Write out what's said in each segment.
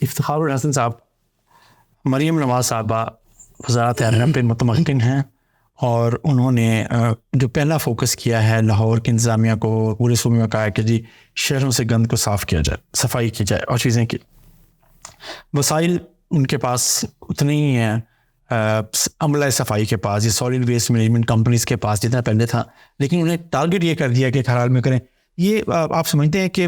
इफ्तिखारुल हसन साहब, मरीम नवाज साहबा वज़ारत अर्हम पे मुतमक्किन हैं और उन्होंने जो पहला फोकस किया है लाहौर की इंतज़ामिया को, पूरे सूबे में कहा है कि जी शहरों से गंद को साफ़ किया जाए, सफाई की जाए और चीज़ें की। वसाइल उनके पास उतने ही हैं, अमला सफाई के पास, ये सॉलिड वेस्ट मैनेजमेंट कंपनीज़ के पास जितना पहले था, लेकिन उन्हें टारगेट ये कर दिया कि हर हाल में करें। ये आप समझते हैं कि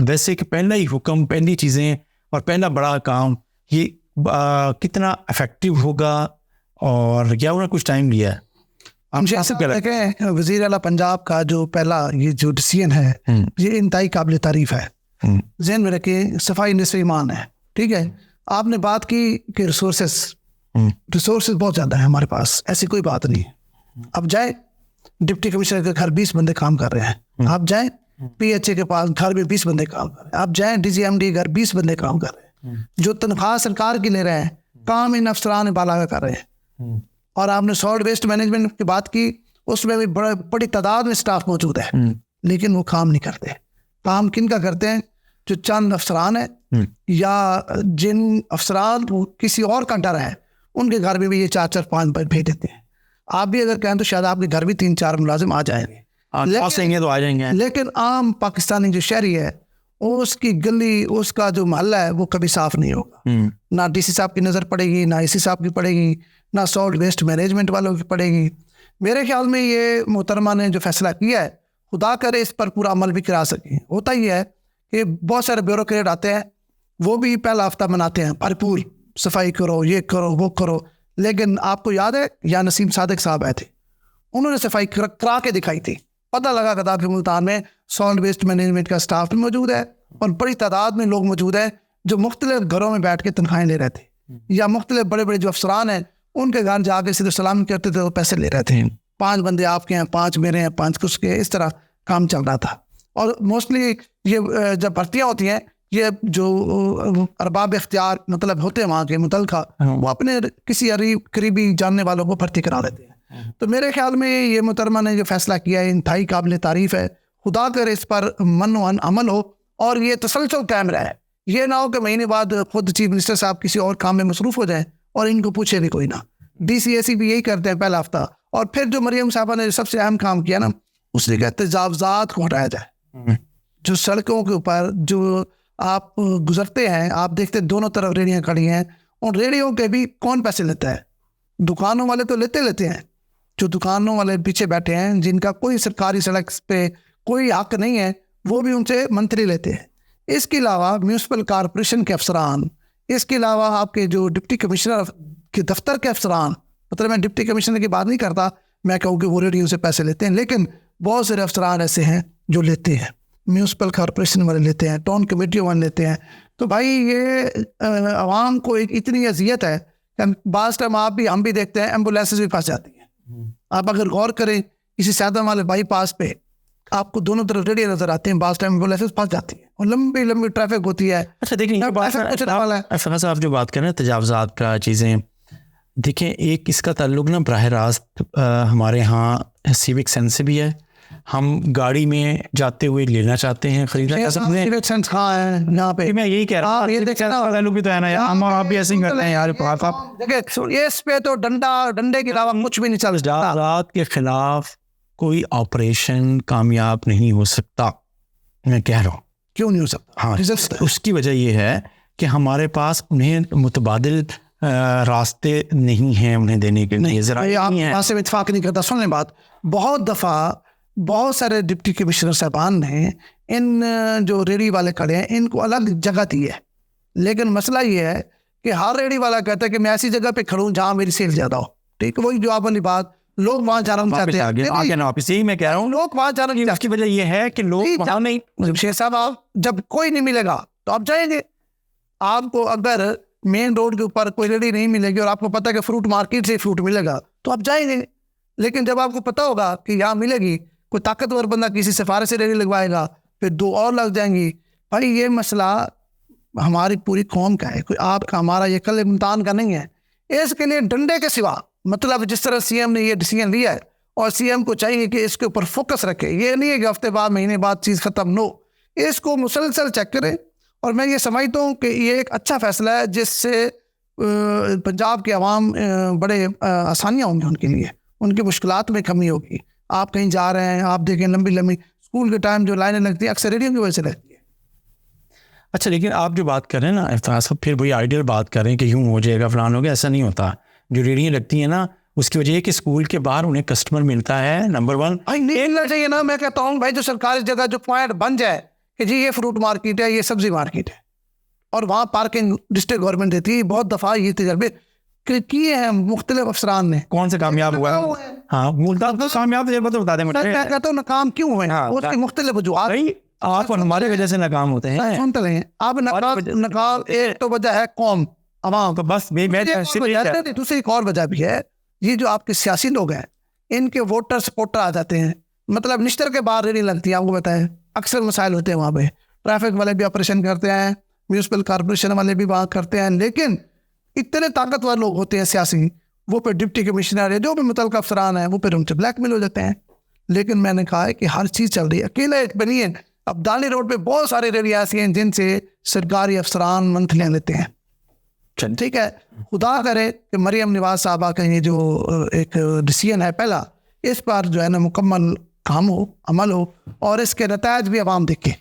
वैसे कि पहला ही हुक्म, पहली चीज़ें और पहला बड़ा काम ये कितना इफेक्टिव होगा और क्या उन्होंने कुछ टाइम लिया है? मुझे ऐसा लगता है वज़ीर आला पंजाब का जो पहला ये जो डिसीजन है ये इंतहाई काबिल तारीफ है। ज़हन में रखें, सफाई निस्फ़ ईमान है, ठीक है। आपने बात की कि रिसोर्सेस बहुत ज़्यादा है हमारे पास, ऐसी कोई बात नहीं है। अब जाए डिप्टी कमिश्नर के घर 20 बंदे काम कर रहे हैं, आप जाए PHA के पास घर में 20 बंदे काम कर रहे हैं, आप जाए DGMD घर 20 बंदे काम कर रहे हैं। जो तनख्वाह सरकार की ले रहे हैं, काम इन अफसरान बाला कर रहे हैं। और आपने सॉलिड वेस्ट मैनेजमेंट की बात की, उसमें भी बड़ी तादाद में स्टाफ मौजूद है, लेकिन वो काम नहीं करते। काम किन का करते हैं? जो चंद अफसरान है या जिन अफसरान किसी और का डर है, उनके घर में भी ये 4-4, 5 भेज देते हैं। आप भी अगर कहें तो शायद आपके घर भी 3-4 मुलाजिम आ जाएंगे, तो आ जाएंगे। लेकिन आम पाकिस्तानी जो शहरी है, उसकी गली, उसका जो मोहल्ला है, वो कभी साफ नहीं होगा। ना DC साहब की नज़र पड़ेगी, ना AC साहब की पड़ेगी, ना सॉलिड वेस्ट मैनेजमेंट वालों की पड़ेगी। मेरे ख्याल में ये मोहतरमा ने जो फैसला किया है, खुदा करे इस पर पूरा अमल भी करा सकें। होता ही है कि बहुत सारे ब्यूरोक्रेट आते हैं, वो भी पहला हफ्ता मनाते हैं भरपूर सफाई करो, ये करो, वो करो, लेकिन आपको याद है या नसीम सादिक साहब आए थे, उन्होंने सफाई करा के दिखाई थी। पता लगा कदाफी मुल्तान में सॉलिड वेस्ट मैनेजमेंट का स्टाफ भी मौजूद है और बड़ी तादाद में लोग मौजूद हैं जो मुख्तलिफ घरों में बैठ के तनख्वाहें ले रहे थे, या मुख्तलिफ बड़े बड़े जो अफसरान हैं उनके घर जाके सीधे सलाम करते थे तो पैसे ले रहे थे। 5 बंदे आपके हैं, 5 मेरे हैं, 5 उसके, इस तरह काम चल रहा था। और मोस्टली ये जब भर्तियाँ होती हैं, ये जो अरबाब इख्तियार मतलब होते हैं वहाँ के मुतलका, वो अपने किसी करीबी जानने वालों को भर्ती करा देते हैं। तो मेरे ख्याल में ये मुहतरमा ने जो फैसला किया है इंतहाई काबिल तारीफ है। खुदा कर इस पर मन अमल हो और ये तसलसल कायम रहे। ये ना हो कि महीने बाद खुद चीफ मिनिस्टर साहब किसी और काम में मसरूफ़ हो जाए और इनको पूछे भी कोई ना। DCAC भी यही करते हैं पहला हफ्ता। और फिर जो मरियम साहबा ने सबसे अहम काम किया ना, उसने कहा तजावज़ात को हटाया जाए। जो सड़कों के ऊपर जो आप गुजरते हैं, आप देखते हैं दोनों तरफ रेहड़ियाँ खड़ी हैं, उन रेहड़ियों के भी कौन पैसे लेता है? दुकानों वाले तो लेते हैं। जो दुकानों वाले पीछे बैठे हैं, जिनका कोई सरकारी सड़क पे कोई हक नहीं है, वो भी उनसे मंथली लेते हैं। इसके अलावा म्यूनसिपल कॉरपोरेशन के अफसरान, इसके अलावा आपके जो डिप्टी कमिश्नर के दफ्तर के अफसरान, मतलब मैं डिप्टी कमिश्नर की बात नहीं करता, मैं कहूँ कि वो रेडियो से पैसे लेते हैं, लेकिन बहुत सारे अफसरान ऐसे हैं जो लेते हैं। म्यूनसिपल कॉरपोरेशन वाले लेते हैं, टाउन कमेटियों वाले लेते हैं। तो भाई ये आवाम को एक इतनी अजियत है कि बाज़ टाइम आप भी हम भी देखते हैं एम्बुलेंसेज भी फंस जाती हैं। आप अगर गौर करें किसी सादा वाले बाईपास पे आपको दोनों तरफ रेडियो नजर आते हैं, बाज़ टाइम एम्बुलेंसेज फंस जाती हैं और लंबी लंबी ट्रैफिक होती है। अच्छा देखिए, आप जो बात कर रहे हैं तजावज़ात का, चीज़ें देखें, एक इसका ताल्लुक ना बराह रास्त हमारे यहाँ सिविक सेंस से भी है। हम गाड़ी में जाते हुए लेना चाहते हैं, खरीदना चाहते हैं, सिविक सेंस कहाँ है यहाँ पे? मैं यही कह रहा हूँ, ये ताल्लुक भी तो है ना यार, हम और आप भी ऐसे ही करते हैं यार। देखिए इस पे तो डंडे के अलावा कुछ भी नहीं चल रहा। तजावज़ात के खिलाफ कोई ऑपरेशन कामयाब नहीं हो सकता, मैं कह रहा हूँ। क्यों नहीं हो सकता? हाँ, उसकी वजह ये है कि हमारे पास उन्हें मुतबादिल रास्ते नहीं हैं उन्हें देने के लिए। जरा यहाँ से इत्तेफाक नहीं करता। सुन लें बात, बहुत दफ़ा बहुत सारे डिप्टी कमिश्नर साहबान ने इन जो रेडी वाले खड़े हैं इनको अलग जगह दी है, लेकिन मसला ये है कि हर रेडी वाला कहता है कि मैं ऐसी जगह पे खड़ूँ जहाँ मेरी सेल ज़्यादा हो। ठीक है, वही जवाब वाली बात, लोग वहाँ जाना चाहते हैं। वापस यही मैं कह रहा हूँ, लोग वहाँ जाना, इसकी वजह ये है कि लोग वहाँ नहीं। शेख साहब, आप जब कोई नहीं मिलेगा तो आप जाएंगे। आपको अगर मेन रोड के ऊपर कोई रेडी नहीं मिलेगी और आपको पता है कि फ्रूट मार्केट से फ्रूट मिलेगा तो आप जाएंगे। लेकिन जब आपको पता होगा कि यहाँ मिलेगी, कोई ताकतवर बंदा किसी सिफारिश से रेडी लगवाएगा, फिर 2 और लग जाएंगी। भाई ये मसला हमारी पूरी कौम का है, कोई आपका हमारा ये कल इम्तिहान का नहीं है। इसके लिए डंडे के सिवा, मतलब जिस तरह CM ने ये डिसीजन लिया है और CM को चाहिए कि इसके ऊपर फोकस रखे। ये नहीं है कि हफ्ते बाद महीने बाद चीज़ ख़त्म, नो, इसको मुसलसल चेक करें और मैं ये समझता हूँ कि ये एक अच्छा फैसला है जिससे पंजाब के अवाम बड़े आसानियाँ होंगी उनके लिए, उनकी मुश्किलात में कमी होगी। आप कहीं जा रहे हैं, आप देखें लंबी लंबी स्कूल के टाइम जो लाइनें लगती हैं अक्सर रेडियो की वजह से लगती है। अच्छा, लेकिन आप जो बात कर रहे हैं ना इफ्तार साहब, फिर वही आइडियल बात कर रहे हैं कि यूँ हो जाएगा फलान हो गया, ऐसा नहीं होता। जो रेडियो लगती है ना उसकी वजह है कि स्कूल के बाहर उन्हें कस्टमर मिलता है, नंबर 1। भाई नहीं मिलना चाहिए ना, मैं कहता हूँ भाई जो सरकारी जगह जो पॉइंट बन जाए कि जी ये फ्रूट मार्केट है, ये सब्जी मार्केट है, और वहाँ पार्किंग डिस्ट्रिक्ट गवर्नमेंट देती है। बहुत दफ़ा ये तजर्बे किए हैं मुख्तलिफ अफसरान ने। कौन से कामयाब हुआ है? हाँ, मुल्तान तो कामयाब तजर्बा तो बता दें मुझे। मैं कहता हूँ नाकाम क्यों हुए, उसकी मुख्तलिफ वजूहात। आप हमारे वजह से नाकाम होते हैं। सुनते रहे अब नकाम एक तो वजह है कौम अवाम, तो बस दूसरी एक और वजह भी है, ये जो आपके सियासी लोग हैं इनके वोटर सपोर्टर आ जाते हैं, मतलब निश्तर के बाहर नहीं लगती है। आपको बताएं अक्सर मसाइल होते हैं वहाँ पे, ट्रैफिक वाले भी ऑपरेशन करते हैं, म्यूनसिपल कॉर्पोरेशन वाले भी वहाँ करते हैं, लेकिन इतने ताकतवर लोग होते हैं सियासी, वो पे डिप्टी कमिश्नर है, जो भी मुतल्लिक़ अफसरान है, वो फिर उनसे ब्लैकमेल हो जाते हैं। लेकिन मैंने कहा है कि हर चीज़ चल रही है, अकेला एक बनी है। अब दानी रोड पे बहुत सारे रेडियो ऐसी हैं जिनसे सरकारी अफसरान मंथलियाँ लेते हैं। चल ठीक है, खुदा करे कि मरियम नवाज साहबा का ये जो एक डिसीजन है पहला, इस पर जो है ना मुकम्मल काम हो, अमल हो, और इसके नतायज भी अवाम देखे।